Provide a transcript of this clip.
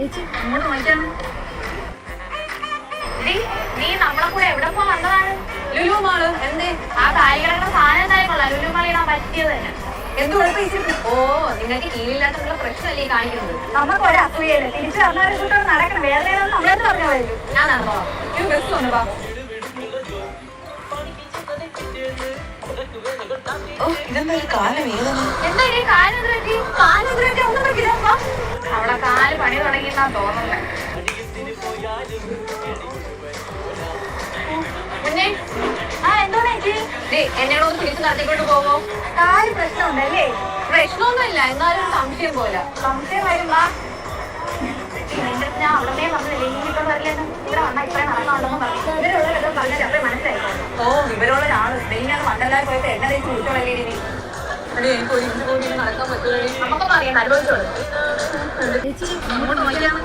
ചേച്ചി അങ്ങോട്ട് നോക്കിയാണ്. നീ നമ്മളെ കൂടെ എവിടെ പോ വന്നതാണ്? ലുലു മാള്. എന്തേ? ആ കാലികളുടെ സാധനം എന്തായാലും കൊള്ളാം. ലുലു മാൾ ഇടാൻ പറ്റിയത് തന്നെ. എന്ത് കുഴപ്പമില്ല. ഓ, നിങ്ങൾക്ക് കീഴില്ലാത്തുള്ള പ്രശ്നമല്ലേ ഈ കാണിക്കുന്നത്? നമുക്ക് ഒരു അസൂയല്ലേ. തിരിച്ചു പറഞ്ഞാൽ നടക്കണം. വേറെ നമ്മളെന്ന് പറഞ്ഞാൽ മതി. ഞാൻ നടന്നോളാം. ബസ് വന്നു വാ. എന്താ ഈ കാലെന്ത് പറ്റി? ഒന്നും പറ്റില്ല. അവളെ കാല് പണി തുടങ്ങിയെന്നാ തോന്നുന്നത്. പിന്നെ എന്താണ് ചേച്ചി? എന്നോട് ഒന്ന് തിരിച്ച് നടത്തിക്കൊണ്ട് പോവോ? കാല് പ്രശ്നമുണ്ടല്ലേ? പ്രശ്നമൊന്നുമില്ല, എന്നാലും ഒരു സംശയം പോലെ. സംശയം വരുമ്പോ ഞാൻ അവിടെ പറഞ്ഞില്ലേ ഇനിയിപ്പം വരില്ലെന്ന്. ഇവിടെ വന്നാൽ ഇത്രയും നടക്കാനുണ്ടെന്ന് പറഞ്ഞു. ഇവരുള്ളവരൊക്കെ പറഞ്ഞാൽ അത്രയും മനസ്സിലായിക്കോ. ഓ, ഇവരുള്ള ഡെയിലിയാണ് മണ്ഡലായി പോയിട്ട് എണ്ണ തേച്ച് കുടിച്ചോളല്ലേ ഇനി. എനിക്ക് ഒരു ഇഞ്ച് കൂടി നടക്കാൻ പറ്റുള്ളൂ. നമുക്കൊന്നും അറിയാം, അനുഭവിച്ചോളൂ. ചേച്ചി അങ്ങോട്ട് നോക്കിയാണ്.